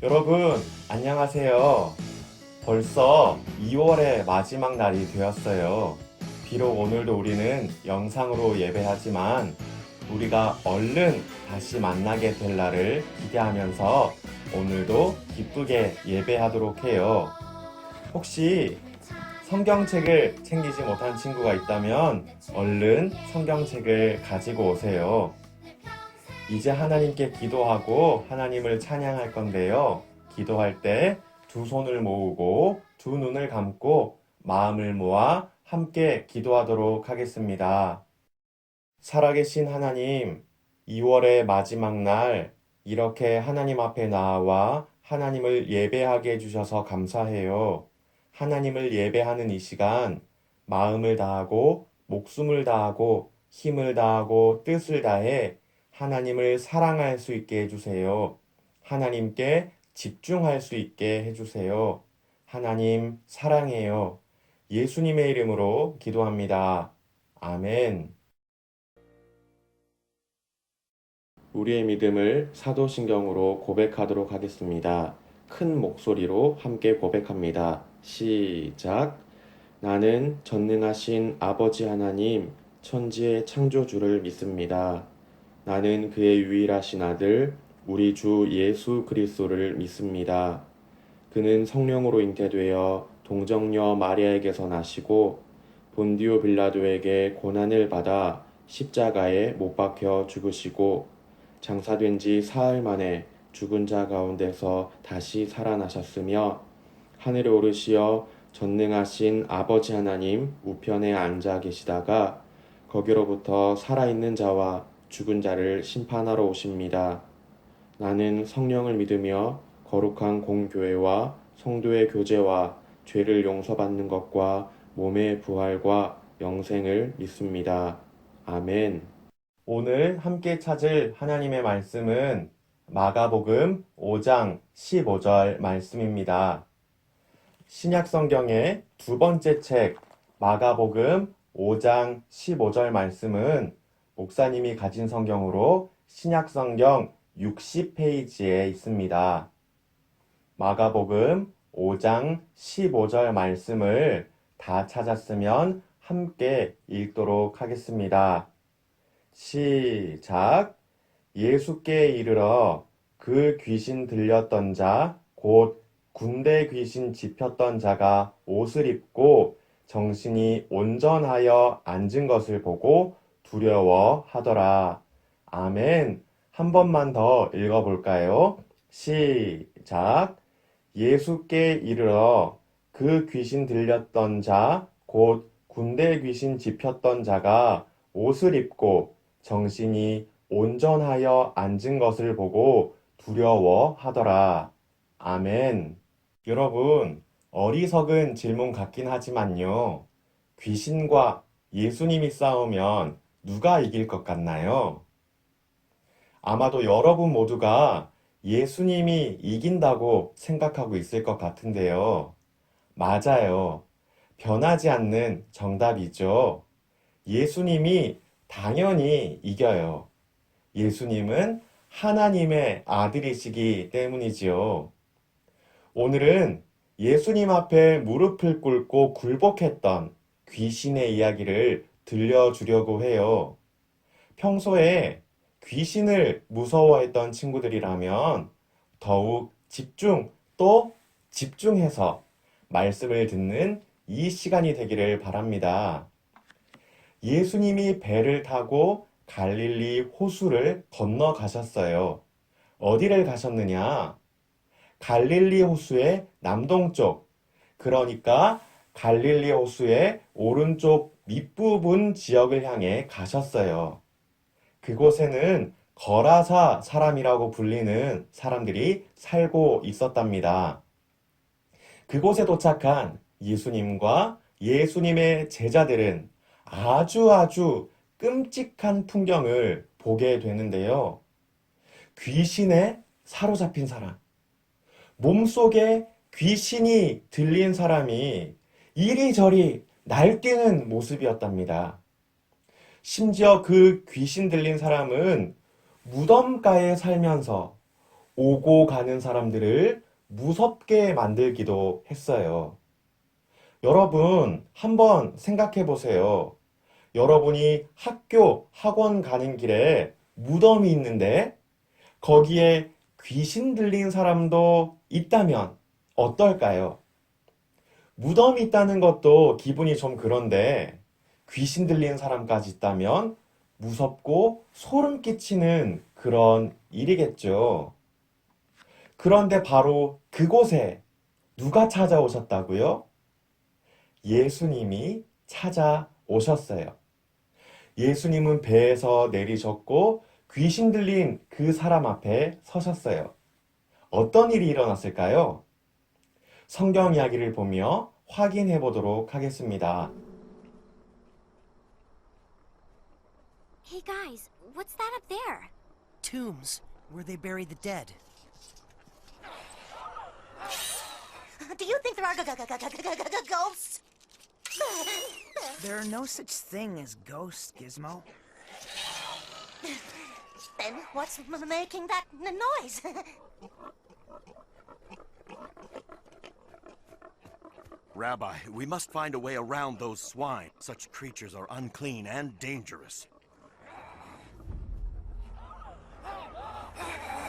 여러분, 안녕하세요. 벌써 2월의 마지막 날이 되었어요. 비록 오늘도 우리는 영상으로 예배하지만 우리가 얼른 다시 만나게 될 날을 기대하면서 오늘도 기쁘게 예배하도록 해요. 혹시 성경책을 챙기지 못한 친구가 있다면 얼른 성경책을 가지고 오세요. 이제 하나님께 기도하고 하나님을 찬양할 건데요. 기도할 때 두 손을 모으고 두 눈을 감고 마음을 모아 함께 기도하도록 하겠습니다. 살아계신 하나님, 2월의 마지막 날 이렇게 하나님 앞에 나와 하나님을 예배하게 해주셔서 감사해요. 하나님을 예배하는 이 시간 마음을 다하고 목숨을 다하고 힘을 다하고 뜻을 다해 하나님을 사랑할 수 있게 해주세요. 하나님께 집중할 수 있게 해주세요. 하나님 사랑해요. 예수님의 이름으로 기도합니다. 아멘. 우리의 믿음을 사도신경으로 고백하도록 하겠습니다. 큰 목소리로 함께 고백합니다. 시작. 나는 전능하신 아버지 하나님, 천지의 창조주를 믿습니다. 나는 그의 유일하신 아들, 우리 주 예수 그리스도를 믿습니다. 그는 성령으로 잉태되어 동정녀 마리아에게서 나시고 본디오 빌라도에게 고난을 받아 십자가에 못 박혀 죽으시고 장사된 지 사흘 만에 죽은 자 가운데서 다시 살아나셨으며 하늘에 오르시어 전능하신 아버지 하나님 우편에 앉아 계시다가 거기로부터 살아있는 자와 죽은 자를 심판하러 오십니다. 나는 성령을 믿으며 거룩한 공교회와 성도의 교제와 죄를 용서받는 것과 몸의 부활과 영생을 믿습니다. 아멘. 오늘 함께 찾을 하나님의 말씀은 마가복음 5장 15절 말씀입니다. 신약 성경의 두 번째 책 마가복음 5장 15절 말씀은 목사님이 가진 성경으로 신약 성경 60페이지에 있습니다. 마가복음 5장 15절 말씀을 다 찾았으면 함께 읽도록 하겠습니다. 시작. 예수께 이르러 그 귀신 들렸던 자, 곧 군대 귀신 집혔던 자가 옷을 입고 정신이 온전하여 앉은 것을 보고 두려워하더라. 아멘. 한 번만 더 읽어볼까요? 시작. 예수께 이르러 그 귀신 들렸던 자, 곧 군대 귀신 집혔던 자가 옷을 입고 정신이 온전하여 앉은 것을 보고 두려워하더라. 아멘. 여러분, 어리석은 질문 같긴 하지만요. 귀신과 예수님이 싸우면 누가 이길 것 같나요? 아마도 여러분 모두가 예수님이 이긴다고 생각하고 있을 것 같은데요. 맞아요. 변하지 않는 정답이죠. 예수님이 당연히 이겨요. 예수님은 하나님의 아들이시기 때문이지요. 오늘은 예수님 앞에 무릎을 꿇고 굴복했던 귀신의 이야기를 들려주려고 해요. 평소에 귀신을 무서워했던 친구들이라면 더욱 집중 또 집중해서 말씀을 듣는 이 시간이 되기를 바랍니다. 예수님이 배를 타고 갈릴리 호수를 건너가셨어요. 어디를 가셨느냐? 갈릴리 호수의 남동쪽, 그러니까 갈릴리 호수의 오른쪽 밑부분 지역을 향해 가셨어요. 그곳에는 거라사 사람이라고 불리는 사람들이 살고 있었답니다. 그곳에 도착한 예수님과 예수님의 제자들은 아주 끔찍한 풍경을 보게 되는데요. 귀신에 사로잡힌 사람, 몸속에 귀신이 들린 사람이 이리저리 날뛰는 모습이었답니다. 심지어 그 귀신 들린 사람은 무덤가에 살면서 오고 가는 사람들을 무섭게 만들기도 했어요. 여러분, 한번 생각해 보세요. 여러분이 학교, 학원 가는 길에 무덤이 있는데 거기에 귀신 들린 사람도 있다면 어떨까요? 무덤이 있다는 것도 기분이 좀 그런데 귀신 들린 사람까지 있다면 무섭고 소름 끼치는 그런 일이겠죠. 그런데 바로 그곳에 누가 찾아오셨다고요? 예수님이 찾아오셨어요. 예수님은 배에서 내리셨고 귀신 들린 그 사람 앞에 서셨어요. 어떤 일이 일어났을까요? 성경 이야기를 보며 확인해 보도록 하겠습니다. Hey guys, what's that up there? Tombs, where they bury the dead. Do you think there are ghosts? There are no such thing as ghosts, Gizmo. Then what's making that noise? Rabbi, we must find a way around those swine. Such creatures are unclean and dangerous.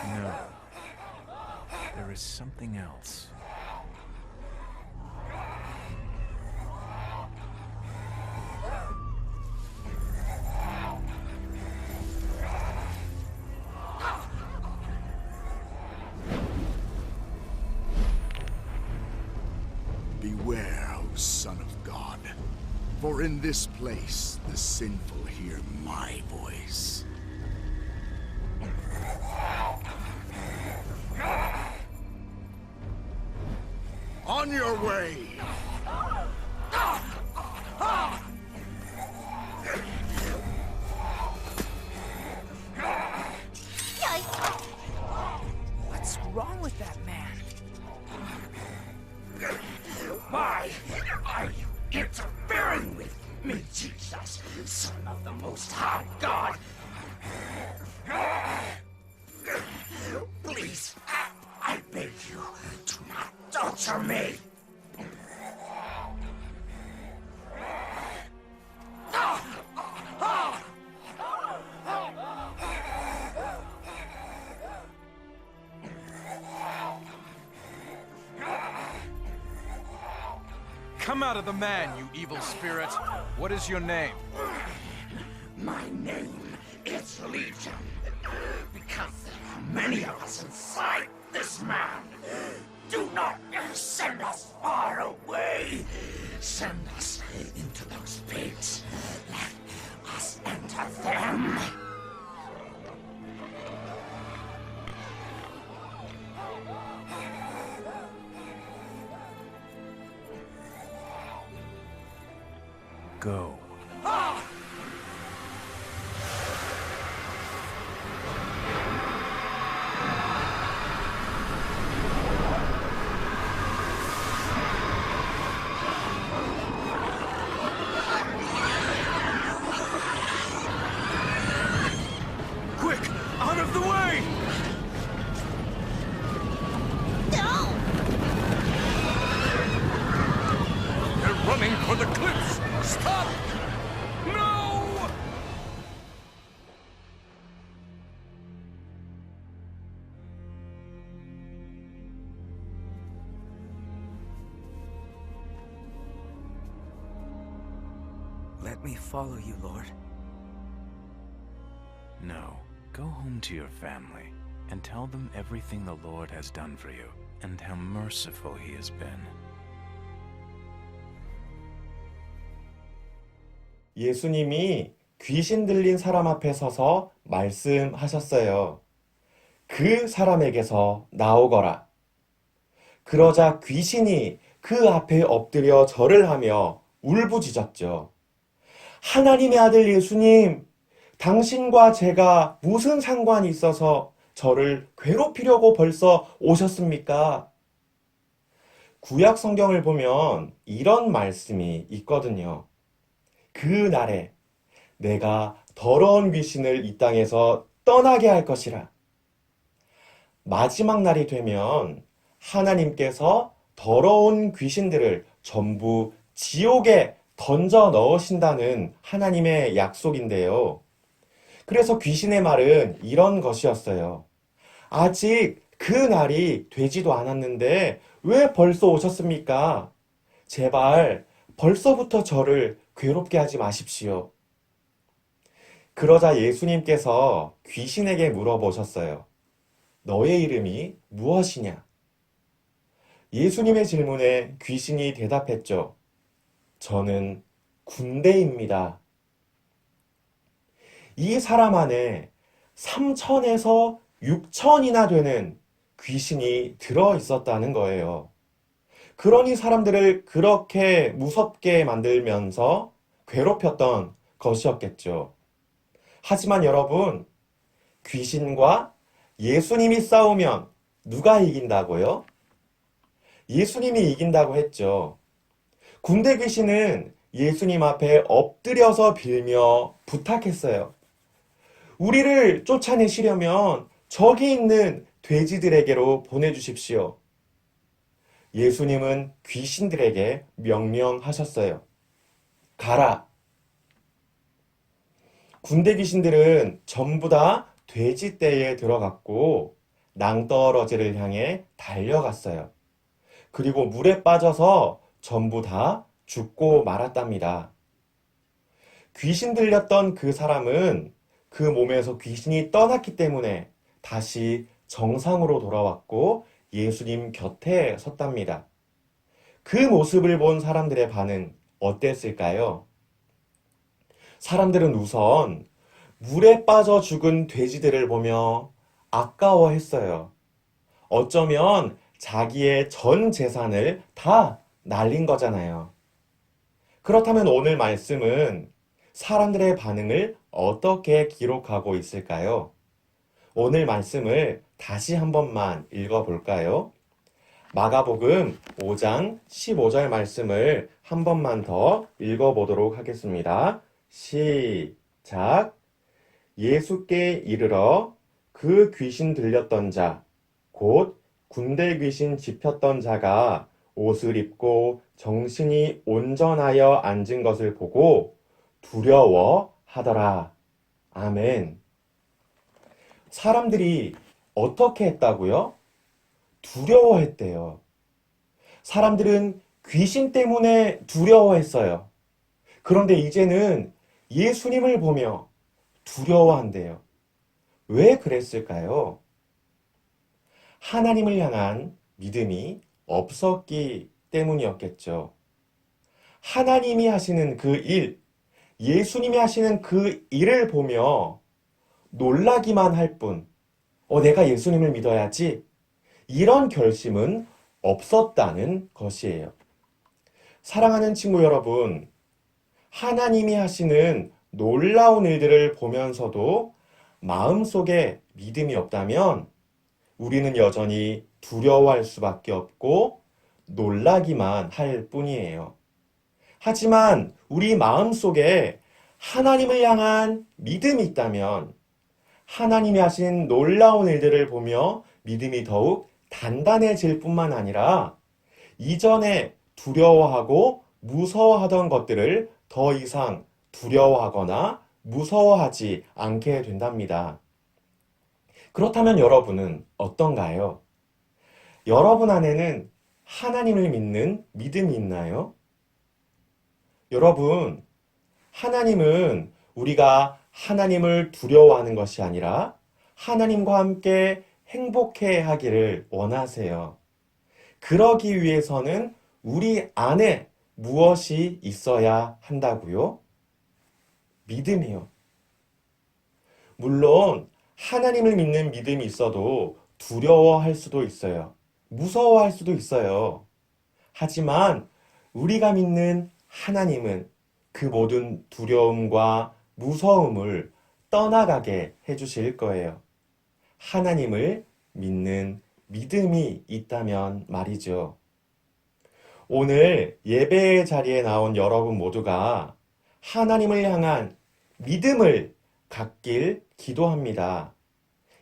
No. There is something else. Beware, O Son of God, for in this place the sinful hear my voice. On your way! What's wrong with that man? Why are you interfering with me, Jesus, Son of the Most High God? Please, I beg you, do not torture me. Come out of the man, you evil spirit! What is your name? My name is Legion, because there are many of us inside this man. Do not send us far away. Send us into those pigs. Let us enter them. Go. Quick! Out of the way! No! They're running for the cliffs! Stop! No! Let me follow you, Lord. No. Go home to your family and tell them everything the Lord has done for you and how merciful He has been. 예수님이 귀신 들린 사람 앞에 서서 말씀하셨어요. 그 사람에게서 나오거라. 그러자 귀신이 그 앞에 엎드려 절을 하며 울부짖었죠. 하나님의 아들 예수님, 당신과 제가 무슨 상관이 있어서 저를 괴롭히려고 벌써 오셨습니까? 구약 성경을 보면 이런 말씀이 있거든요. 그 날에 내가 더러운 귀신을 이 땅에서 떠나게 할 것이라. 마지막 날이 되면 하나님께서 더러운 귀신들을 전부 지옥에 던져 넣으신다는 하나님의 약속인데요. 그래서 귀신의 말은 이런 것이었어요. 아직 그 날이 되지도 않았는데 왜 벌써 오셨습니까? 제발 벌써부터 저를 괴롭게 하지 마십시오. 그러자 예수님께서 귀신에게 물어보셨어요. 너의 이름이 무엇이냐? 예수님의 질문에 귀신이 대답했죠. 저는 군대입니다. 이 사람 안에 3천에서 6천이나 되는 귀신이 들어 있었다는 거예요. 그러니 사람들을 그렇게 무섭게 만들면서 괴롭혔던 것이었겠죠. 하지만 여러분, 귀신과 예수님이 싸우면 누가 이긴다고요? 예수님이 이긴다고 했죠. 군대 귀신은 예수님 앞에 엎드려서 빌며 부탁했어요. 우리를 쫓아내시려면 저기 있는 돼지들에게로 보내주십시오. 예수님은 귀신들에게 명령하셨어요. 가라. 군대 귀신들은 전부 다 돼지떼에 들어갔고 낭떠러지를 향해 달려갔어요. 그리고 물에 빠져서 전부 다 죽고 말았답니다. 귀신 들렸던 그 사람은 그 몸에서 귀신이 떠났기 때문에 다시 정상으로 돌아왔고 예수님 곁에 섰답니다. 그 모습을 본 사람들의 반응 어땠을까요? 사람들은 우선 물에 빠져 죽은 돼지들을 보며 아까워했어요. 어쩌면 자기의 전 재산을 다 날린 거잖아요. 그렇다면 오늘 말씀은 사람들의 반응을 어떻게 기록하고 있을까요? 오늘 말씀을 다시 한 번만 읽어볼까요? 마가복음 5장 15절 말씀을 한 번만 더 읽어보도록 하겠습니다. 시작. 예수께 이르러 그 귀신 들렸던 자, 곧 군대 귀신 집혔던 자가 옷을 입고 정신이 온전하여 앉은 것을 보고 두려워하더라. 아멘. 사람들이 어떻게 했다고요? 두려워했대요. 사람들은 귀신 때문에 두려워했어요. 그런데 이제는 예수님을 보며 두려워한대요. 왜 그랬을까요? 하나님을 향한 믿음이 없었기 때문이었겠죠. 하나님이 하시는 그 일, 예수님이 하시는 그 일을 보며 놀라기만 할 뿐, 내가 예수님을 믿어야지, 이런 결심은 없었다는 것이에요. 사랑하는 친구 여러분, 하나님이 하시는 놀라운 일들을 보면서도 마음속에 믿음이 없다면 우리는 여전히 두려워할 수밖에 없고 놀라기만 할 뿐이에요. 하지만 우리 마음속에 하나님을 향한 믿음이 있다면 하나님이 하신 놀라운 일들을 보며 믿음이 더욱 단단해질 뿐만 아니라 이전에 두려워하고 무서워하던 것들을 더 이상 두려워하거나 무서워하지 않게 된답니다. 그렇다면 여러분은 어떤가요? 여러분 안에는 하나님을 믿는 믿음이 있나요? 여러분, 하나님은 우리가 하나님을 두려워하는 것이 아니라 하나님과 함께 행복해 하기를 원하세요. 그러기 위해서는 우리 안에 무엇이 있어야 한다고요? 믿음이요. 물론 하나님을 믿는 믿음이 있어도 두려워할 수도 있어요. 무서워할 수도 있어요. 하지만 우리가 믿는 하나님은 그 모든 두려움과 무서움을 떠나가게 해주실 거예요. 하나님을 믿는 믿음이 있다면 말이죠. 오늘 예배의 자리에 나온 여러분 모두가 하나님을 향한 믿음을 갖길 기도합니다.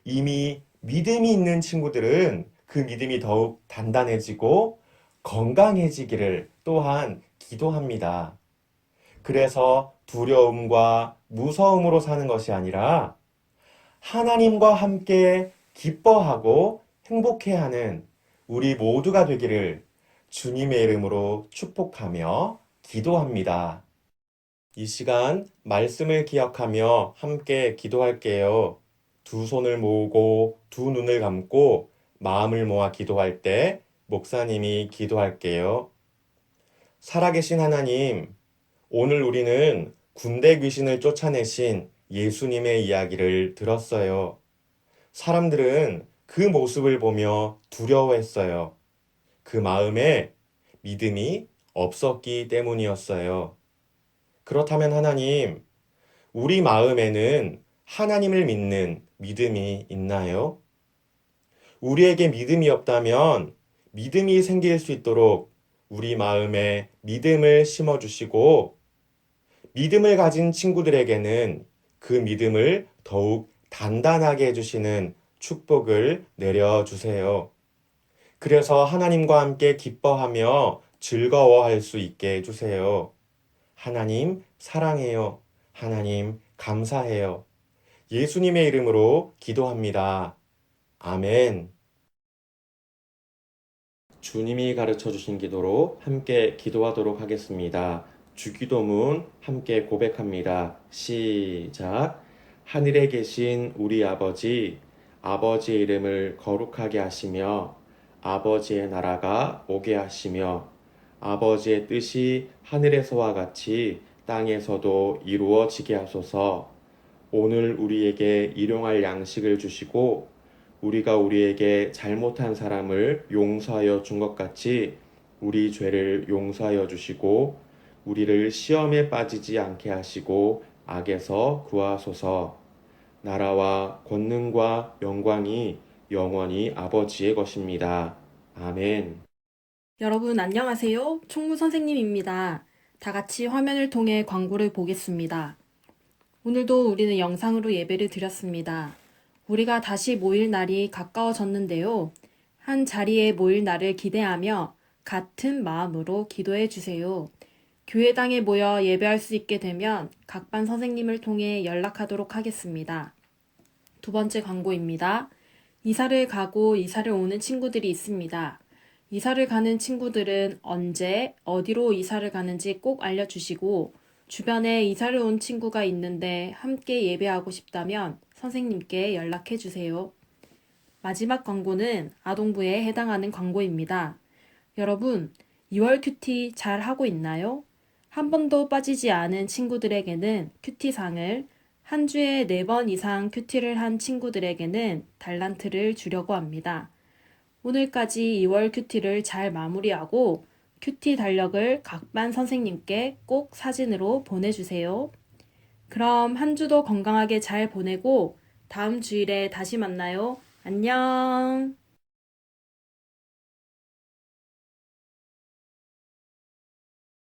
이미 믿음이 있는 친구들은 그 믿음이 더욱 단단해지고 건강해지기를 또한 기도합니다. 그래서 두려움과 무서움으로 사는 것이 아니라 하나님과 함께 기뻐하고 행복해하는 우리 모두가 되기를 주님의 이름으로 축복하며 기도합니다. 이 시간 말씀을 기억하며 함께 기도할게요. 두 손을 모으고 두 눈을 감고 마음을 모아 기도할 때 목사님이 기도할게요. 살아계신 하나님, 오늘 우리는 군대 귀신을 쫓아내신 예수님의 이야기를 들었어요. 사람들은 그 모습을 보며 두려워했어요. 그 마음에 믿음이 없었기 때문이었어요. 그렇다면 하나님, 우리 마음에는 하나님을 믿는 믿음이 있나요? 우리에게 믿음이 없다면 믿음이 생길 수 있도록 우리 마음에 믿음을 심어주시고 믿음을 가진 친구들에게는 그 믿음을 더욱 단단하게 해주시는 축복을 내려주세요. 그래서 하나님과 함께 기뻐하며 즐거워할 수 있게 해주세요. 하나님 사랑해요. 하나님 감사해요. 예수님의 이름으로 기도합니다. 아멘. 주님이 가르쳐 주신 기도로 함께 기도하도록 하겠습니다. 주기도문 함께 고백합니다. 시작. 하늘에 계신 우리 아버지, 아버지의 이름을 거룩하게 하시며 아버지의 나라가 오게 하시며 아버지의 뜻이 하늘에서와 같이 땅에서도 이루어지게 하소서. 오늘 우리에게 일용할 양식을 주시고 우리가 우리에게 잘못한 사람을 용서하여 준 것 같이 우리 죄를 용서하여 주시고 우리를 시험에 빠지지 않게 하시고 악에서 구하소서. 나라와 권능과 영광이 영원히 아버지의 것입니다. 아멘. 여러분 안녕하세요. 총무 선생님입니다. 다 같이 화면을 통해 광고를 보겠습니다. 오늘도 우리는 영상으로 예배를 드렸습니다. 우리가 다시 모일 날이 가까워졌는데요. 한 자리에 모일 날을 기대하며 같은 마음으로 기도해 주세요. 교회당에 모여 예배할 수 있게 되면 각 반 선생님을 통해 연락하도록 하겠습니다. 두 번째 광고입니다. 이사를 가고 이사를 오는 친구들이 있습니다. 이사를 가는 친구들은 언제, 어디로 이사를 가는지 꼭 알려주시고 주변에 이사를 온 친구가 있는데 함께 예배하고 싶다면 선생님께 연락해 주세요. 마지막 광고는 아동부에 해당하는 광고입니다. 여러분, 2월 큐티 잘 하고 있나요? 한 번도 빠지지 않은 친구들에게는 큐티상을, 한 주에 4번 이상 큐티를 한 친구들에게는 달란트를 주려고 합니다. 오늘까지 2월 큐티를 잘 마무리하고 큐티 달력을 각 반 선생님께 꼭 사진으로 보내주세요. 그럼 한 주도 건강하게 잘 보내고 다음 주일에 다시 만나요. 안녕.